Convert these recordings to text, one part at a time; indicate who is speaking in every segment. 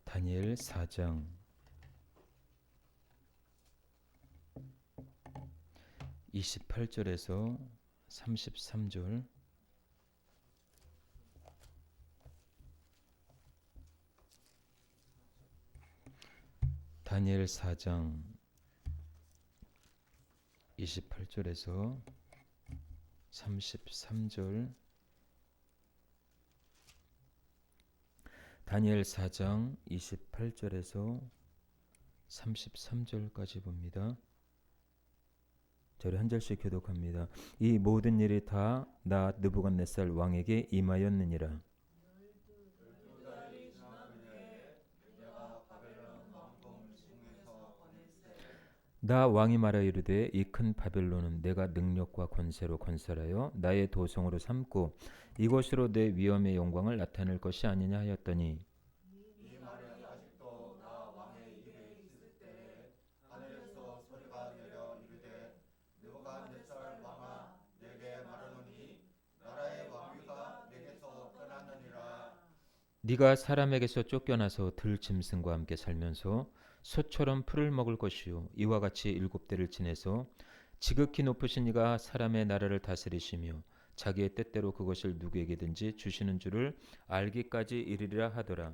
Speaker 1: 다니엘 4장 28절에서 33절. 다니엘 4장 28절에서 33절. 다니엘 4장 28절에서 33절까지 봅니다. 저를 한 절씩 교독합니다. 이 모든 일이 다 나 느부갓네살 왕에게 임하였느니라. 나 왕이 말하 이르되 이 큰 바벨론은 내가 능력과 권세로 건설하여 나의 도성으로 삼고 이곳으로 내 위엄의 영광을 나타낼 것이 아니냐 하였더니, 네가 사람에게서 쫓겨나서 들짐승과 함께 살면서 소처럼 풀을 먹을 것이요 이와 같이 7대를 지내서 지극히 높으신 이가 사람의 나라를 다스리시며 자기의 뜻대로 그것을 누구에게든지 주시는 줄을 알기까지 이르리라 하더라.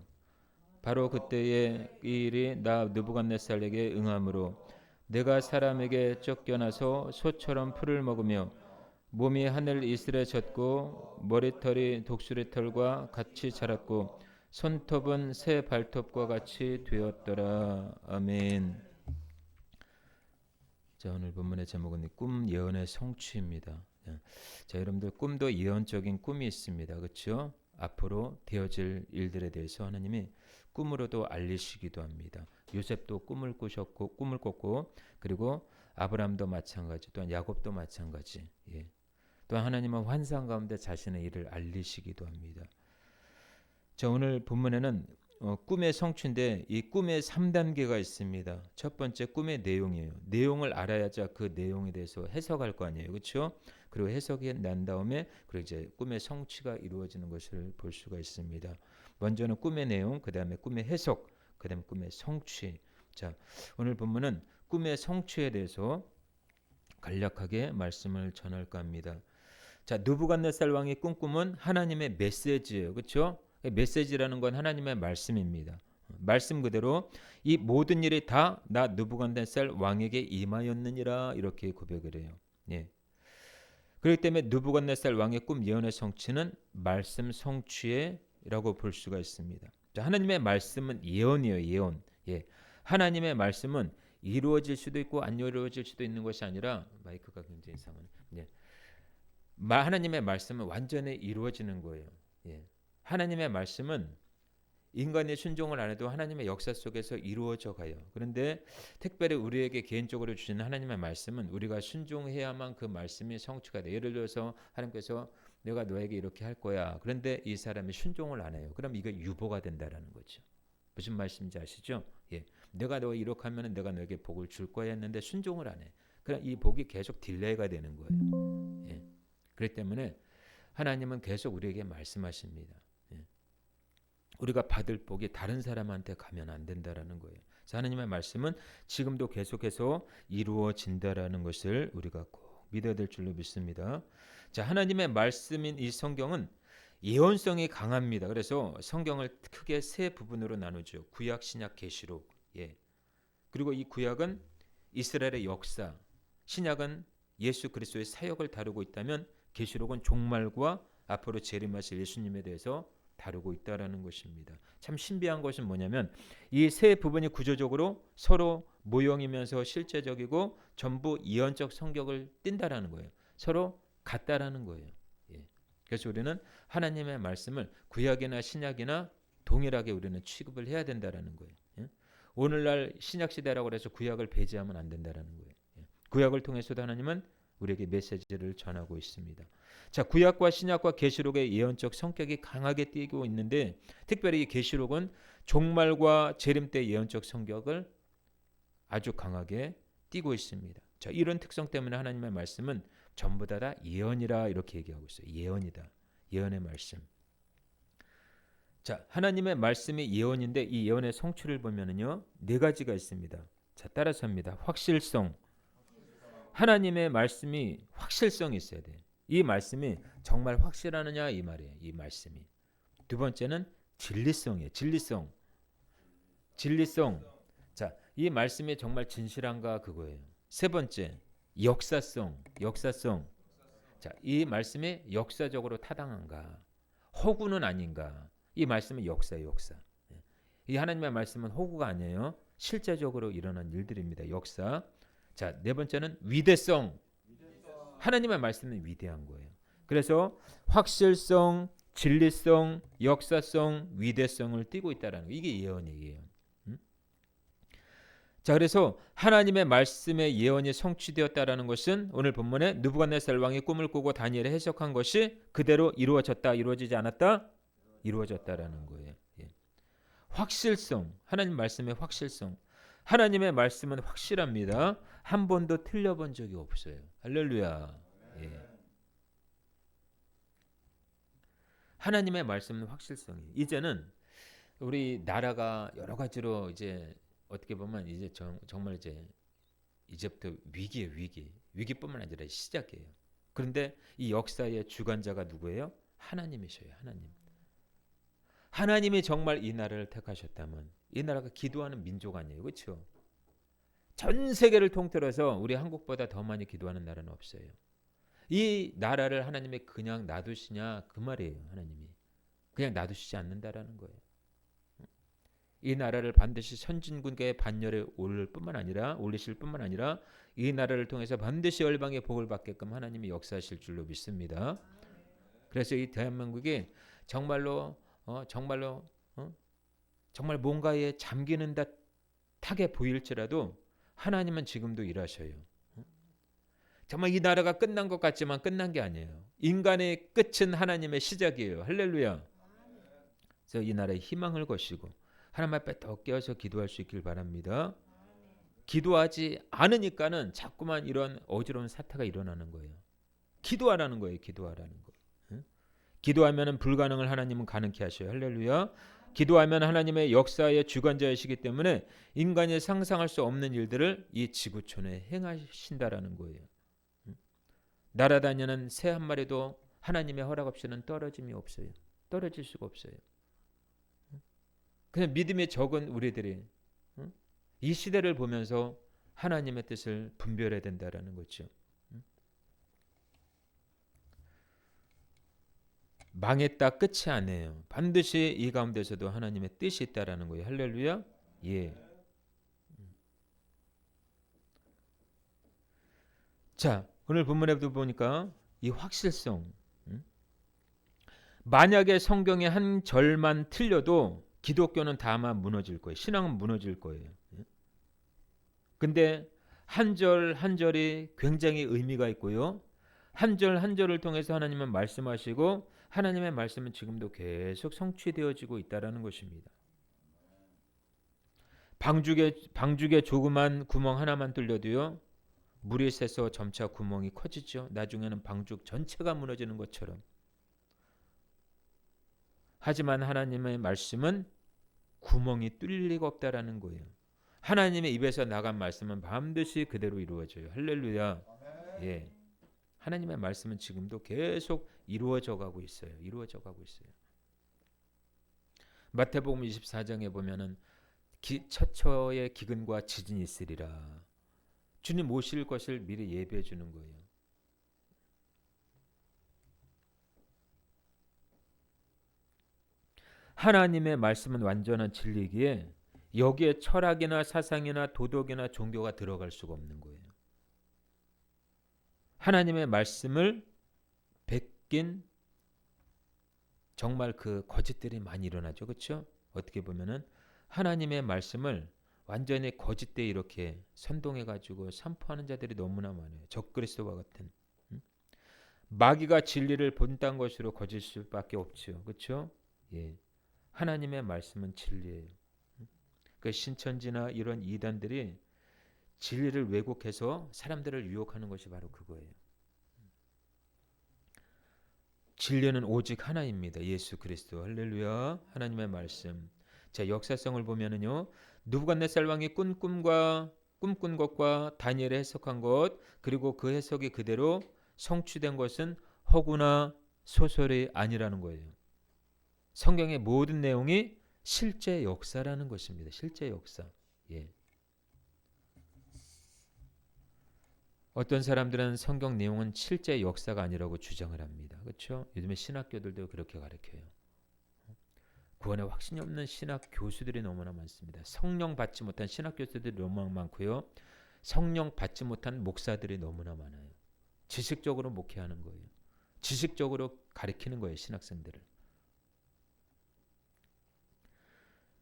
Speaker 1: 바로 그때의 이 일이 나 느부갓네살에게 응함으로 내가 사람에게 쫓겨나서 소처럼 풀을 먹으며 몸이 하늘 이슬에 젖고 머리털이 독수리 털과 같이 자랐고 손톱은 새 발톱과 같이 되었더라. 아멘. 자, 오늘 본문의 제목은 꿈 예언의 성취입니다. 자, 여러분들 꿈도 예언적인 꿈이 있습니다. 그렇죠? 앞으로 되어질 일들에 대해서 하나님이 꿈으로도 알리시기도 합니다. 요셉도 꿈을 꿨고, 그리고 아브라함도 마찬가지, 또한 야곱도 마찬가지. 예. 또 하나님은 환상 가운데 자신의 일을 알리시기도 합니다. 자, 오늘 본문에는 꿈의 성취인데 이 꿈의 3단계가 있습니다. 첫 번째 꿈의 내용이에요. 내용을 알아야자 그 내용에 대해서 해석할 거 아니에요. 그렇죠? 그리고 해석이 난 다음에 그리고 이제 꿈의 성취가 이루어지는 것을 볼 수가 있습니다. 먼저는 꿈의 내용, 그다음에 꿈의 해석, 그다음에 꿈의 성취. 자, 오늘 본문은 꿈의 성취에 대해서 간략하게 말씀을 전할까 합니다. 자, 느부갓네살 왕이 꿈꾸면 하나님의 메시지예요. 그렇죠? 메시지라는 건 하나님의 말씀입니다. 말씀 그대로 이 모든 일이 다 나 느부갓네살 왕에게 임하였느니라 이렇게 고백을 해요. 예. 그렇기 때문에 느부갓네살 왕의 꿈 예언의 성취는 말씀 성취라고 볼 수가 있습니다. 자, 하나님의 말씀은 예언이에요. 예언. 예. 하나님의 말씀은 이루어질 수도 있고 안 이루어질 수도 있는 것이 아니라 마이크가 굉장히 이상하네. 예. 하나님의 말씀은 완전히 이루어지는 거예요. 예. 하나님의 말씀은 인간의 순종을 안 해도 하나님의 역사 속에서 이루어져 가요. 그런데 특별히 우리에게 개인적으로 주시는 하나님의 말씀은 우리가 순종해야만 그 말씀이 성취가 돼요. 예를 들어서 하나님께서 내가 너에게 이렇게 할 거야. 그런데 이 사람이 순종을 안 해요. 그럼 이거 유보가 된다라는 거죠. 무슨 말씀인지 아시죠? 예. 내가 너 이렇게 하면 내가 너에게 복을 줄 거야 했는데 순종을 안 해. 그럼 이 복이 계속 딜레이가 되는 거예요. 예. 그렇기 때문에 하나님은 계속 우리에게 말씀하십니다. 예. 우리가 받을 복이 다른 사람한테 가면 안 된다라는 거예요. 하나님의 말씀은 지금도 계속해서 이루어진다라는 것을 우리가 꼭 믿어야 될 줄로 믿습니다. 자, 하나님의 말씀인 이 성경은 예언성이 강합니다. 그래서 성경을 크게 세 부분으로 나누죠. 구약, 신약, 계시록. 예. 그리고 이 구약은 이스라엘의 역사, 신약은 예수 그리스도의 사역을 다루고 있다면 계시록은 종말과 앞으로 재림하실 예수님에 대해서 다루고 있다라는 것입니다. 참 신비한 것은 뭐냐면 이 세 부분이 구조적으로 서로 모형이면서 실제적이고 전부 예언적 성격을 띈다라는 거예요. 서로 같다라는 거예요. 예. 그래서 우리는 하나님의 말씀을 구약이나 신약이나 동일하게 우리는 취급을 해야 된다라는 거예요. 예. 오늘날 신약 시대라고 해서 구약을 배제하면 안 된다라는 거예요. 예. 구약을 통해서도 하나님은 우리에게 메시지를 전하고 있습니다. 자, 구약과 신약과 계시록의 예언적 성격이 강하게 띄고 있는데 특별히 이 계시록은 종말과 재림 때 예언적 성격을 아주 강하게 띄고 있습니다. 자, 이런 특성 때문에 하나님의 말씀은 전부 다 예언이라 이렇게 얘기하고 있어요. 예언이다. 예언의 말씀. 자, 하나님의 말씀이 예언인데 이 예언의 성취를 보면은요, 네 가지가 있습니다. 자, 따라서 합니다. 확실성. 하나님의 말씀이 확실성이 있어야 돼. 이 말씀이 정말 확실하느냐 이 말이에요. 이 말씀이. 두 번째는 진리성이에요. 진리성. 진리성. 자, 이 말씀이 정말 진실한가 그거예요. 세 번째, 역사성. 역사성. 자, 이 말씀이 역사적으로 타당한가? 허구는 아닌가? 이 말씀은 역사예요, 역사. 이 하나님의 말씀은 허구가 아니에요. 실제적으로 일어난 일들입니다. 역사. 자, 네 번째는 위대성. 하나님의 말씀은 위대한 거예요. 그래서 확실성, 진리성, 역사성, 위대성을 띠고 있다라는 거. 이게 예언이에요. 자, 그래서 하나님의 말씀의 예언이 성취되었다라는 것은 오늘 본문에 느부갓네살 왕이 꿈을 꾸고 다니엘이 해석한 것이 그대로 이루어졌다, 이루어지지 않았다, 이루어졌다라는 거예요. 예. 확실성, 하나님 말씀의 확실성. 하나님의 말씀은 확실합니다. 한 번도 틀려본 적이 없어요. 할렐루야. 예. 하나님의 말씀은 확실성이에요. 이제는 우리 나라가 여러 가지로 이제 어떻게 보면 이제 정말 이제부터 위기예요, 위기. 위기뿐만 아니라 시작이에요. 그런데 이 역사의 주관자가 누구예요? 하나님이셔요, 하나님. 하나님이 정말 이 나라를 택하셨다면 이 나라가 기도하는 민족 아니에요, 그렇죠? 전 세계를 통틀어서 우리 한국보다 더 많이 기도하는 나라는 없어요. 이 나라를 하나님이 그냥 놔두시냐 그 말이에요, 하나님이. 그냥 놔두시지 않는다라는 거예요. 이 나라를 반드시 선진국의 반열에 올리실 뿐만 아니라 이 나라를 통해서 반드시 열방의 복을 받게끔 하나님이 역사하실 줄로 믿습니다. 그래서 이 대한민국이 정말로 정말 뭔가에 잠기는 듯하게 보일지라도 하나님은 지금도 일하셔요. 정말 이 나라가 끝난 것 같지만 끝난 게 아니에요. 인간의 끝은 하나님의 시작이에요. 할렐루야. 그래서 이 나라에 희망을 거시고 하나님 앞에 더 깨어서 기도할 수 있길 바랍니다. 기도하지 않으니까는 자꾸만 이런 어지러운 사태가 일어나는 거예요. 기도하라는 거예요. 기도하라는 거. 기도하면은 불가능을 하나님은 가능케 하셔요. 할렐루야. 기도하면 하나님의 역사의 주관자이시기 때문에 인간이 상상할 수 없는 일들을 이 지구촌에 행하신다라는 거예요. 날아다니는 새 한 마리도 하나님의 허락 없이는 떨어짐이 없어요. 떨어질 수가 없어요. 그냥 믿음이 적은 우리들이 이 시대를 보면서 하나님의 뜻을 분별해야 된다라는 거죠. 망했다 끝이 아니에요. 반드시 이 가운데서도 하나님의 뜻이 있다라는 거예요. 할렐루야. 예. 자, 오늘 본문에도 보니까 이 확실성. 만약에 성경의 한 절만 틀려도 기독교는 다만 무너질 거예요. 신앙은 무너질 거예요. 근데 한 절 한 절이 굉장히 의미가 있고요. 한 절 한 절을 통해서 하나님은 말씀하시고 하나님의 말씀은 지금도 계속 성취되어지고 있다라는 것입니다. 방죽에 조그만 구멍 하나만 뚫려도요. 물이 새서 점차 구멍이 커지죠. 나중에는 방죽 전체가 무너지는 것처럼. 하지만 하나님의 말씀은 구멍이 뚫릴 리가 없다라는 거예요. 하나님의 입에서 나간 말씀은 반드시 그대로 이루어져요. 할렐루야. 예. 하나님의 말씀은 지금도 계속 이루어져 가고 있어요. 이루어져 가고 있어요. 마태복음 24장에 보면은 처처의 기근과 지진이 있으리라. 주님 오실 것을 미리 예배해 주는 거예요. 하나님의 말씀은 완전한 진리이기에 여기에 철학이나 사상이나 도덕이나 종교가 들어갈 수가 없는 거예요. 하나님의 말씀을 베낀 정말 그 거짓들이 많이 일어나죠. 그렇죠? 어떻게 보면은 하나님의 말씀을 완전히 거짓되이 이렇게 선동해 가지고 선포하는 자들이 너무나 많아요. 적그리스도와 같은. 마귀가 진리를 본딴 것으로 거짓 수밖에 없죠. 그렇죠? 예. 하나님의 말씀은 진리예요. 그 신천지나 이런 이단들이 진리를 왜곡해서 사람들을 유혹하는 것이 바로 그거예요. 진리는 오직 하나입니다. 예수 그리스도. 할렐루야. 하나님의 말씀. 자, 역사성을 보면은요. 느부갓네살 왕이 꿈꾼 것과 다니엘이 해석한 것, 그리고 그 해석이 그대로 성취된 것은 허구나 소설이 아니라는 거예요. 성경의 모든 내용이 실제 역사라는 것입니다. 실제 역사. 예. 어떤 사람들은 성경 내용은 실제 역사가 아니라고 주장을 합니다. 그렇죠? 요즘에 신학교들도 그렇게 가르쳐요. 구원에 확신이 없는 신학 교수들이 너무나 많습니다. 성령 받지 못한 신학 교수들이 너무나 많고요. 성령 받지 못한 목사들이 너무나 많아요. 지식적으로 목회하는 거예요. 지식적으로 가르치는 거예요. 신학생들을.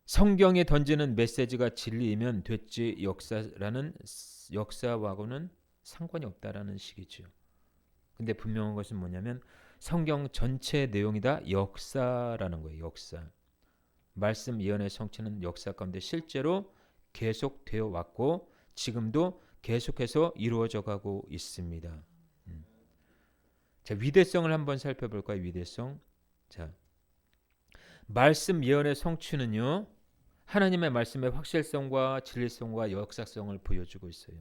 Speaker 1: 성경에 던지는 메시지가 진리이면 됐지 역사하고는 상관이 없다라는 식이죠. 근데 분명한 것은 뭐냐면 성경 전체 내용이 다 역사라는 거예요. 역사. 말씀 예언의 성취는 역사 가운데 실제로 계속되어 왔고 지금도 계속해서 이루어져 가고 있습니다. 자, 위대성을 한번 살펴볼까요? 위대성. 자, 말씀 예언의 성취는요. 하나님의 말씀의 확실성과 진리성과 역사성을 보여주고 있어요.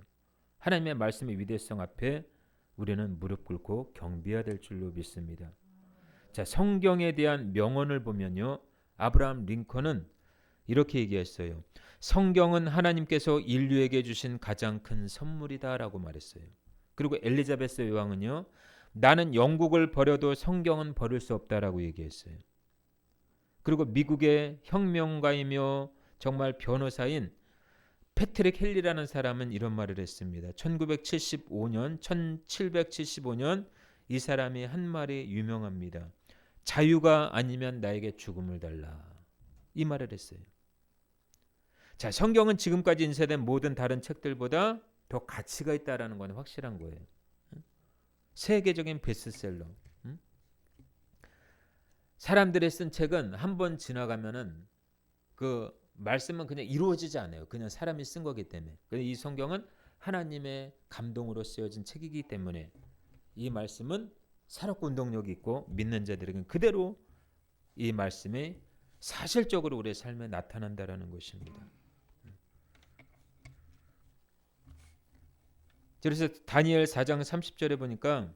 Speaker 1: 하나님의 말씀의 위대성 앞에 우리는 무릎 꿇고 경배해야 될 줄로 믿습니다. 자, 성경에 대한 명언을 보면요. 아브라함 링컨은 이렇게 얘기했어요. 성경은 하나님께서 인류에게 주신 가장 큰 선물이다라고 말했어요. 그리고 엘리자베스 여왕은요. 나는 영국을 버려도 성경은 버릴 수 없다라고 얘기했어요. 그리고 미국의 혁명가이며 정말 변호사인 패트릭 헨리라는 사람은 이런 말을 했습니다. 1775년 이 사람이 한 말이 유명합니다. 자유가 아니면 나에게 죽음을 달라. 이 말을 했어요. 자, 성경은 지금까지 인쇄된 모든 다른 책들보다 더 가치가 있다라는 건 확실한 거예요. 세계적인 베스트셀러. 사람들이 쓴 책은 한 번 지나가면은 그 말씀은 그냥 이루어지지 않아요. 그냥 사람이 쓴 거기 때문에. 이 성경은 하나님의 감동으로 쓰여진 책이기 때문에 이 말씀은 살아있고 운동력이 있고 믿는 자들에게는 그대로 이 말씀이 사실적으로 우리의 삶에 나타난다라는 것입니다. 그래서 다니엘 4장 30절에 보니까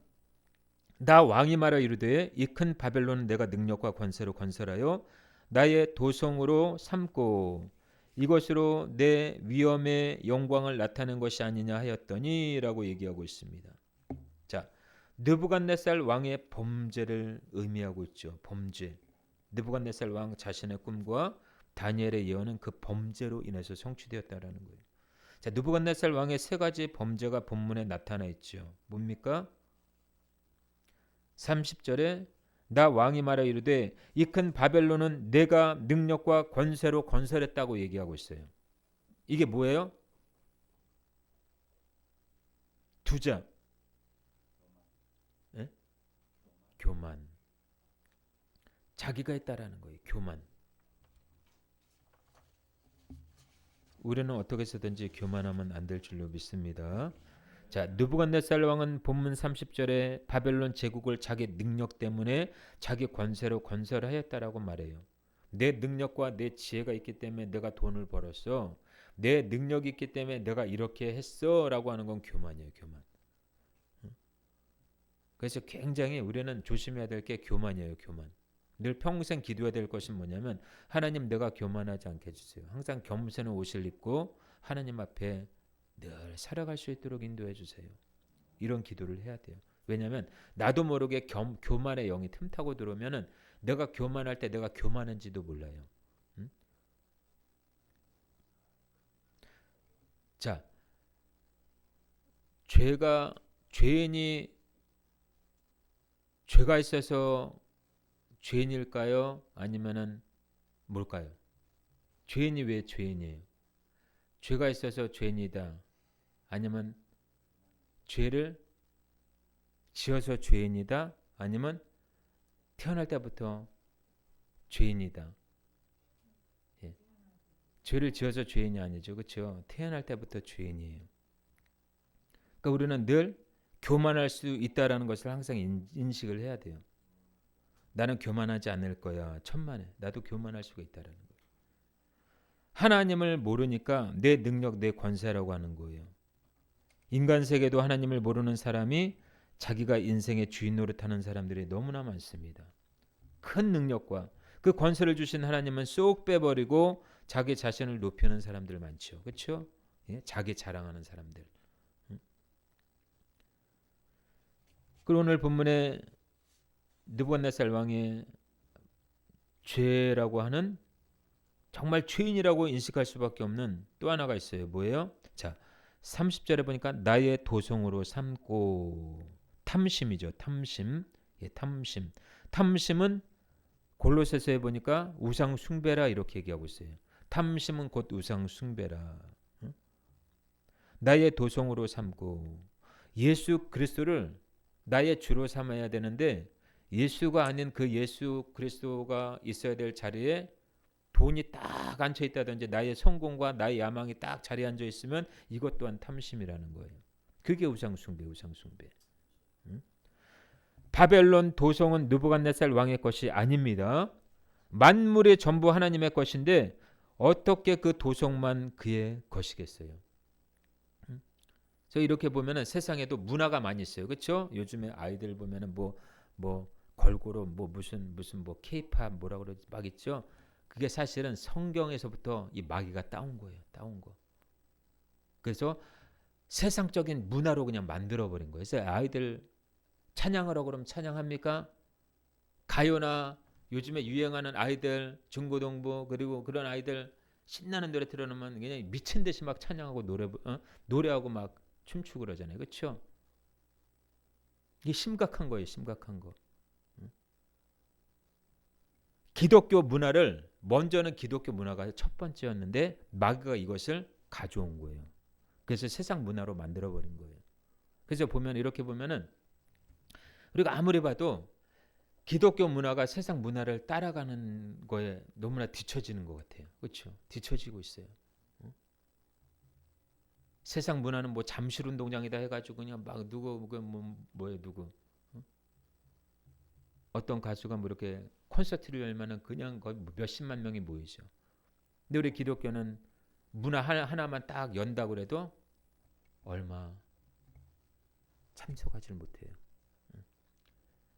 Speaker 1: 나 왕이 말하 이르되 이 큰 바벨론은 내가 능력과 권세로 건설하여 나의 도성으로 삼고 이것으로 내 위엄의 영광을 나타낸 것이 아니냐 하였더니라고 얘기하고 있습니다. 자, 느부갓네살 왕의 범죄를 의미하고 있죠. 범죄. 느부갓네살 왕 자신의 꿈과 다니엘의 예언은 그 범죄로 인해서 성취되었다라는 거예요. 자, 느부갓네살 왕의 세 가지 범죄가 본문에 나타나 있죠. 뭡니까? 30절에 나 왕이 말하 이르되 이 큰 바벨론은 내가 능력과 권세로 건설했다고 얘기하고 있어요. 이게 뭐예요? 두자. 예? 교만. 자기가 했다라는 거예요. 교만. 우리는 어떻게 해서든지 교만하면 안 될 줄로 믿습니다. 자, 느부갓네살 왕은 본문 30절에 바벨론 제국을 자기 능력 때문에 자기 권세로 건설하였다라고 말해요. 내 능력과 내 지혜가 있기 때문에 내가 돈을 벌었어. 내 능력이 있기 때문에 내가 이렇게 했어라고 하는 건 교만이에요. 교만. 그래서 굉장히 우리는 조심해야 될 게 교만이에요. 교만. 늘 평생 기도해야 될 것은 뭐냐면 하나님 내가 교만하지 않게 해주세요. 항상 겸손의 옷을 입고 하나님 앞에 늘 살아갈 수 있도록 인도해 주세요. 이런 기도를 해야 돼요. 왜냐하면 나도 모르게 교만의 영이 틈타고 들어오면은 내가 교만할 때 내가 교만한지도 몰라요. 응? 자, 죄가 있어서 죄인일까요? 아니면은 뭘까요? 죄인이 왜 죄인이에요? 죄가 있어서 죄인이다. 아니면 죄를 지어서 죄인이다. 아니면 태어날 때부터 죄인이다. 예. 죄를 지어서 죄인이 아니죠. 그렇죠? 태어날 때부터 죄인이에요. 그러니까 우리는 늘 교만할 수 있다라는 것을 항상 인식을 해야 돼요. 나는 교만하지 않을 거야. 천만에. 나도 교만할 수가 있다라는 거예요. 하나님을 모르니까 내 능력, 내 권세라고 하는 거예요. 인간 세계도 하나님을 모르는 사람이 자기가 인생의 주인 노릇하는 사람들이 너무나 많습니다. 큰 능력과 그 권세를 주신 하나님은 쏙 빼버리고 자기 자신을 높이는 사람들 많죠. 그렇죠? 예? 자기 자랑하는 사람들. 그리고 오늘 본문에 느부갓네살 왕의 죄라고 하는 정말 죄인이라고 인식할 수밖에 없는 또 하나가 있어요. 뭐예요? 자, 30절에 보니까 나의 도성으로 삼고 탐심이죠. 탐심. 예, 탐심. 탐심은 골로새서에 보니까 우상 숭배라 이렇게 얘기하고 있어요. 탐심은 곧 우상 숭배라. 응? 나의 도성으로 삼고 예수 그리스도를 나의 주로 삼아야 되는데 예수가 아닌 그 예수 그리스도가 있어야 될 자리에 돈이 딱 앉혀 있다든지 나의 성공과 나의 야망이 딱 자리에 앉아 있으면 이것 또한 탐심이라는 거예요. 그게 우상숭배, 우상숭배. 응? 바벨론 도성은 느부갓네살 왕의 것이 아닙니다. 만물이 전부 하나님의 것인데 어떻게 그 도성만 그의 것이겠어요? 응? 그래서 이렇게 보면은 세상에도 문화가 많이 있어요. 그렇죠? 요즘에 아이들 보면은 뭐 걸그룹 무슨 뭐 케이팝 뭐라 그러지 막 있죠. 그게 사실은 성경에서부터 이 마귀가 따온 거예요. 따온 거. 그래서 세상적인 문화로 그냥 만들어 버린 거예요. 그래서 아이들 찬양하라고 그러면 찬양합니까? 가요나 요즘에 유행하는 아이들 중고등부 그리고 그런 아이들 신나는 노래 틀어놓으면 그냥 미친 듯이 막 찬양하고 노래하고 막 춤추고 그러잖아요. 그렇죠? 이게 심각한 거예요. 심각한 거. 기독교 문화를 먼저는 기독교 문화가 첫 번째였는데 마귀가 이것을 가져온 거예요. 그래서 세상 문화로 만들어 버린 거예요. 그래서 보면 이렇게 보면은 우리가 아무리 봐도 기독교 문화가 세상 문화를 따라가는 거에 너무나 뒤처지는 것 같아요. 그렇죠? 뒤처지고 있어요. 세상 문화는 뭐 잠실운동장이다 해가지고 그냥 막 누구 뭐예요 누구 어떤 가수가 뭐 이렇게 콘서트를 열면은 그냥 거의 몇십만 명이 모이죠. 근데 우리 기독교는 문화 하나만 딱 연다고 그래도 얼마 참석하지를 못해요.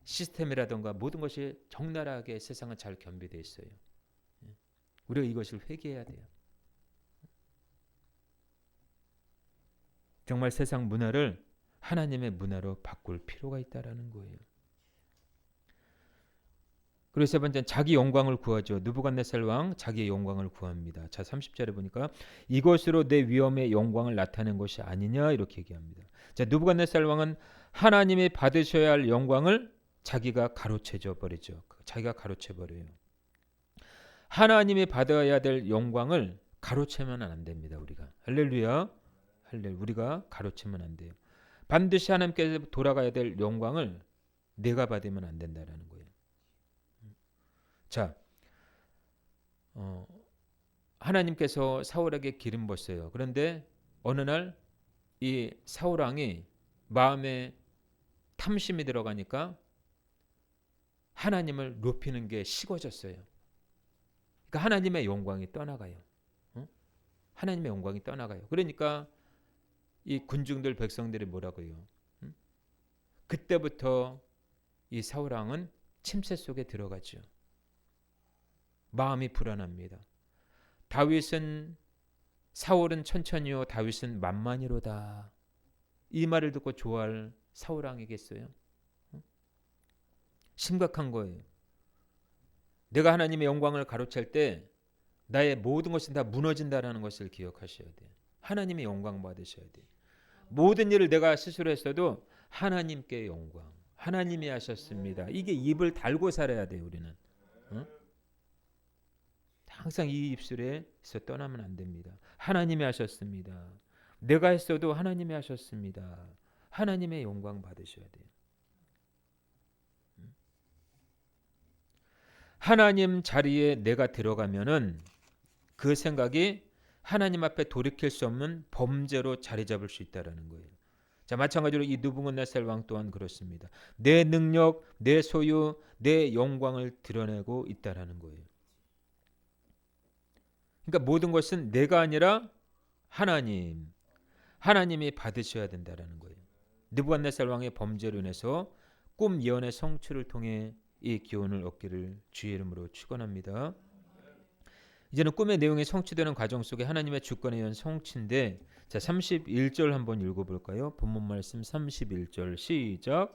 Speaker 1: 시스템이라든가 모든 것이 적나라하게 세상은 잘 겸비되어 있어요. 우리가 이것을 회개해야 돼요. 정말 세상 문화를 하나님의 문화로 바꿀 필요가 있다라는 거예요. 그리고 세 번째는 자기 영광을 구하죠. 느부갓네살 왕 자기의 영광을 구합니다. 자 30절에 보니까 이것으로 내 위엄의 영광을 나타낸 것이 아니냐 이렇게 얘기합니다. 자 느부갓네살 왕은 하나님이 받으셔야 할 영광을 자기가 가로채져 버리죠. 자기가 가로채 버려요. 하나님이 받아야 될 영광을 가로채면 안 됩니다. 우리가 할렐루야, 우리가 가로채면 안 돼요. 반드시 하나님께서 돌아가야 될 영광을 내가 받으면 안 된다라는 거예요. 자, 하나님께서 사울에게 기름 부었어요. 그런데 어느 날 이 사울 왕이 마음에 탐심이 들어가니까 하나님을 높이는 게 식어졌어요. 그러니까 하나님의 영광이 떠나가요. 하나님의 영광이 떠나가요. 그러니까 이 군중들 백성들이 뭐라고요? 그때부터 이 사울 왕은 침체 속에 들어가죠. 마음이 불안합니다. 사울은 천천히요 다윗은 만만히로다. 이 말을 듣고 좋아할 사울 왕이겠어요? 심각한 거예요. 내가 하나님의 영광을 가로챌 때 나의 모든 것이 다 무너진다라는 것을 기억하셔야 돼요. 하나님의 영광 받으셔야 돼요. 모든 일을 내가 스스로 했어도 하나님께 영광. 하나님이 하셨습니다. 이게 입을 달고 살아야 돼요. 우리는. 항상 이 입술에서 떠나면 안 됩니다. 하나님이 하셨습니다. 내가 했어도 하나님이 하셨습니다. 하나님의 영광 받으셔야 돼요. 하나님 자리에 내가 들어가면은 그 생각이 하나님 앞에 돌이킬 수 없는 범죄로 자리 잡을 수 있다라는 거예요. 자, 마찬가지로 이 느부갓네살 왕 또한 그렇습니다. 내 능력, 내 소유, 내 영광을 드러내고 있다라는 거예요. 그러니까 모든 것은 내가 아니라 하나님이 받으셔야 된다라는 거예요. 느부갓네살 왕의 범죄로 인해서 꿈 예언의 성취를 통해 이 기원을 얻기를 주의 이름으로 축원합니다. 이제는 꿈의 내용이 성취되는 과정 속에 하나님의 주권에 의한 성취인데, 자 31절 한번 읽어볼까요? 본문 말씀 31절 시작.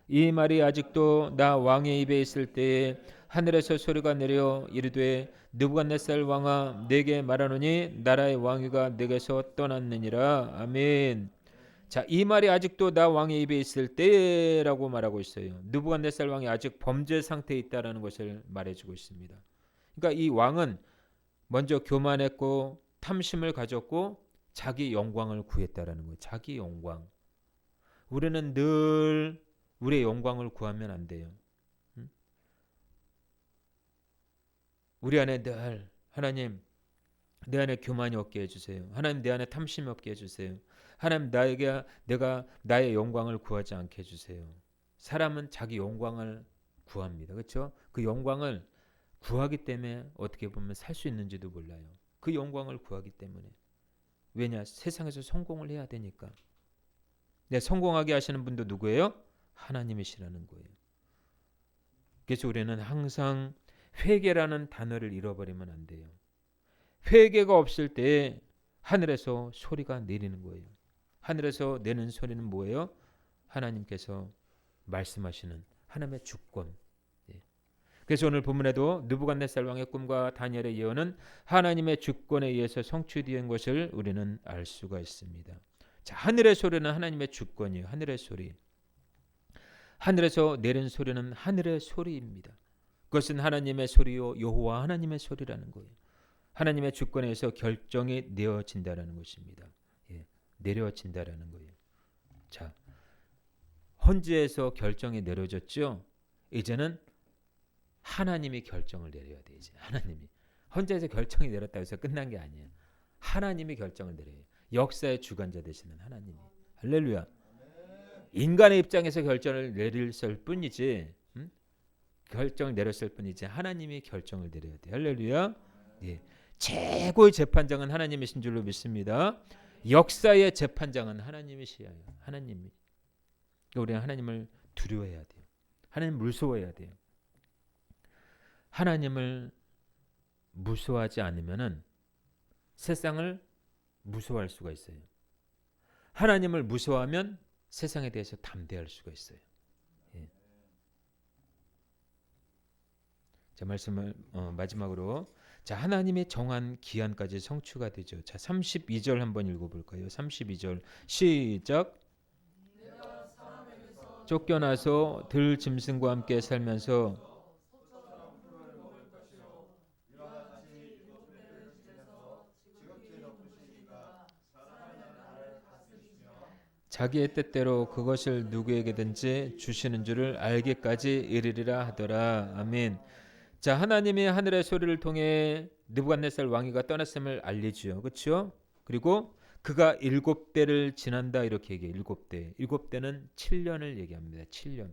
Speaker 1: 이 말이 아직도 나 왕의 입에 있을 때에 하늘에서 소리가 내려 이르되 느부갓네살 왕아 내게 말하노니 나라의 왕위가 내게서 떠났느니라. 아멘. 자, 이 말이 아직도 나 왕의 입에 있을 때라고 말하고 있어요. 느부갓네살 왕이 아직 범죄 상태에 있다라는 것을 말해주고 있습니다. 그러니까 이 왕은 먼저 교만했고 탐심을 가졌고 자기 영광을 구했다라는 거예요. 자기 영광. 우리는 늘 우리의 영광을 구하면 안 돼요. 우리 안에 늘 하나님 내 안에 교만이 없게 해주세요. 하나님 내 안에 탐심이 없게 해주세요. 하나님 내가 나의 영광을 구하지 않게 해주세요. 사람은 자기 영광을 구합니다. 그렇죠? 그 영광을 구하기 때문에 어떻게 보면 살 수 있는지도 몰라요. 그 영광을 구하기 때문에. 왜냐? 세상에서 성공을 해야 되니까. 성공하게 하시는 분도 누구예요? 하나님이시라는 거예요. 그래서 우리는 항상 회개라는 단어를 잃어버리면 안 돼요. 회개가 없을 때 하늘에서 소리가 내리는 거예요. 하늘에서 내는 소리는 뭐예요? 하나님께서 말씀하시는 하나님의 주권. 그래서 오늘 본문에도 느부갓네살 왕의 꿈과 다니엘의 예언은 하나님의 주권에 의해서 성취된 것을 우리는 알 수가 있습니다. 자, 하늘의 소리는 하나님의 주권이에요. 하늘의 소리. 하늘에서 내린 소리는 하늘의 소리입니다. 그것은 하나님의 소리요 여호와 하나님의 소리라는 거예요. 하나님의 주권에 의해서 결정이 내어진다라는 것입니다. 내려진다라는 거예요. 자, 헌지에서 결정이 내려졌죠. 이제는 하나님이 결정을 내려야 돼. 이제 하나님이 헌지에서 결정이 내렸다고 해서 끝난 게 아니에요. 하나님이 결정을 내려요. 역사의 주관자 되시는 하나님이. 할렐루야. 인간의 입장에서 결정을 내릴 뿐이지, 결정을 내렸을 뿐이지 하나님이 결정을 내려야 돼. 할렐루야. 예. 최고의 재판장은 하나님이신 줄로 믿습니다. 역사의 재판장은 하나님이시여요. 하나님이. 우리는 하나님을 두려워해야 돼요. 하나님 무서워해야 돼요. 하나님을 무서워하지 않으면은 세상을 무서워할 수가 있어요. 하나님을 무서워하면 세상에 대해서 담대할 수가 있어요. 예. 자, 말씀을 마지막으로, 자, 하나님의 정한 기한까지 성취가 되죠. 자, 32절 한번 읽어볼까요? 32절 시작. 쫓겨나서 들 짐승과 함께 살면서 자기의 뜻대로 그것을 누구에게든지 주시는 줄을 알기까지 이르리라 하더라. 아멘. 자, 하나님이 하늘의 소리를 통해 느부갓네살 왕위가 떠났음을 알리지요. 그렇죠? 그리고 그가 7대를 지난다 이렇게 얘기해요. 7대. 7대는 7년을 얘기합니다. 7년.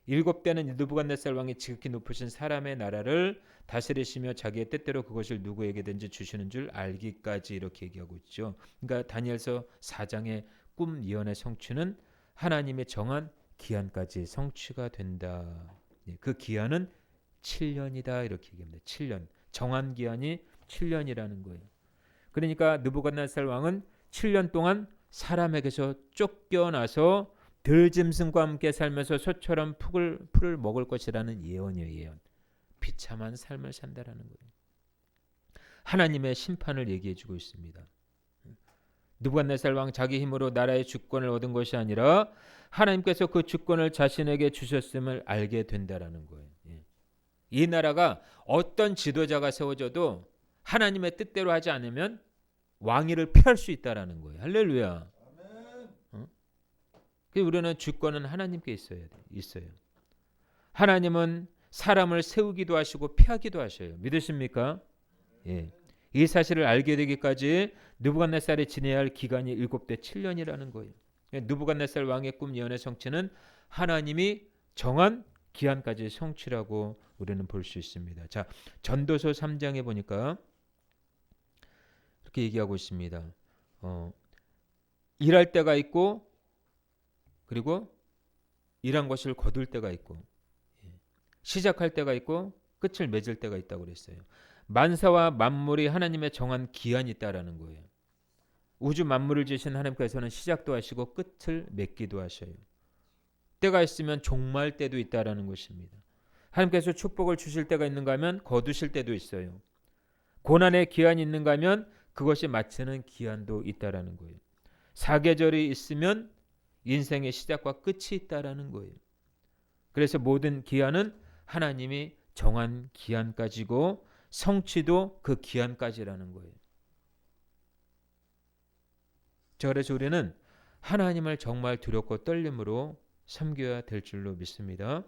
Speaker 1: 7대는 느부갓네살 왕이 지극히 높으신 사람의 나라를 다스리시며 자기의 뜻대로 그것을 누구에게든지 주시는 줄 알기까지 이렇게 얘기하고 있죠. 그러니까 다니엘서 4장의 꿈 예언의 성취는 하나님의 정한 기한까지 성취가 된다. 그 기한은 7년이다 이렇게 얘기합니다. 7년. 정한 기한이 7년이라는 거예요. 그러니까 느부갓네살 왕은 7년 동안 사람에게서 쫓겨나서 들짐승과 함께 살면서 소처럼 풀을 먹을 것이라는 예언이에요. 예언. 비참한 삶을 산다라는 거예요. 하나님의 심판을 얘기해 주고 있습니다. 느부갓네살 왕 자기 힘으로 나라의 주권을 얻은 것이 아니라 하나님께서 그 주권을 자신에게 주셨음을 알게 된다라는 거예요. 이 나라가 어떤 지도자가 세워져도 하나님의 뜻대로 하지 않으면 왕위를 피할 수 있다라는 거예요. 할렐루야. 우리는 주권은 하나님께 있어요. 하나님은 사람을 세우기도 하시고 피하기도 하셔요. 믿으십니까? 예. 이 사실을 알게 되기까지 느부갓네살이 지내야 할 기간이 7대 7년이라는 거예요. 느부갓네살 왕의 꿈 예언의 성취는 하나님이 정한 기한까지 성취라고 우리는 볼 수 있습니다. 자, 전도서 3장에 보니까 이렇게 얘기하고 있습니다. 일할 때가 있고 그리고 일한 것을 거둘 때가 있고 시작할 때가 있고 끝을 맺을 때가 있다고 그랬어요. 만사와 만물이 하나님의 정한 기한이 있다라는 거예요. 우주 만물을 지으신 하나님께서는 시작도 하시고 끝을 맺기도 하셔요. 때가 있으면 종말 때도 있다라는 것입니다. 하나님께서 축복을 주실 때가 있는가 하면 거두실 때도 있어요. 고난의 기한이 있는가 하면 그것이 마치는 기한도 있다라는 거예요. 사계절이 있으면 인생의 시작과 끝이 있다라는 거예요. 그래서 모든 기한은 하나님이 정한 기한까지고 성취도 그 기한까지라는 거예요. 자, 그래서 우리는 하나님을 정말 두렵고 떨림으로 섬겨야 될 줄로 믿습니다.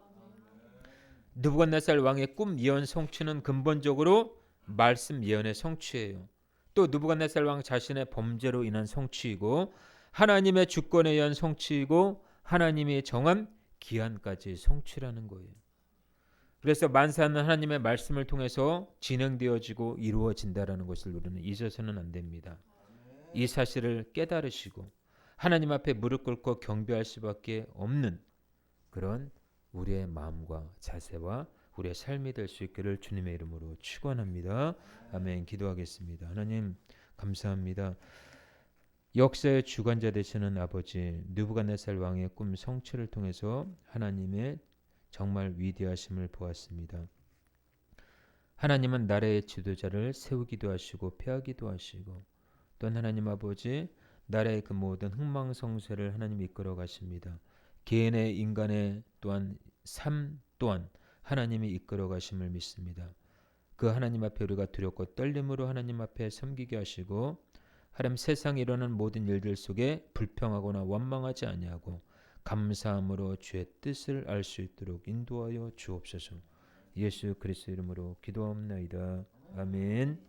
Speaker 1: 느부갓네살 왕의 꿈 예언 성취는 근본적으로 말씀 예언의 성취예요. 또 느부갓네살 왕 자신의 범죄로 인한 성취이고 하나님의 주권에 의한 성취이고 하나님이 정한 기한까지 성취라는 거예요. 그래서 만사는 하나님의 말씀을 통해서 진행되어지고 이루어진다라는 것을 우리는 잊어서는 안 됩니다. 이 사실을 깨달으시고 하나님 앞에 무릎 꿇고 경배할 수밖에 없는 그런 우리의 마음과 자세와 우리의 삶이 될 수 있기를 주님의 이름으로 축원합니다. 아멘. 기도하겠습니다. 하나님 감사합니다. 역사의 주관자 되시는 아버지 느부갓네살 왕의 꿈 성취를 통해서 하나님의 정말 위대하심을 보았습니다. 하나님은 나라의 지도자를 세우기도 하시고 폐하기도 하시고 또한 하나님 아버지 나라의 그 모든 흥망성쇠를 하나님 이끌어 가십니다. 개인의 인간의 또한 삶 또한 하나님이 이끌어 가심을 믿습니다. 그 하나님 앞에 우리가 두렵고 떨림으로 하나님 앞에 섬기게 하시고 하나님 세상에 일어나는 모든 일들 속에 불평하거나 원망하지 아니하고 감사함으로 주의 뜻을 알 수 있도록 인도하여 주옵소서. 예수 그리스도 이름으로 기도합나이다. 아멘.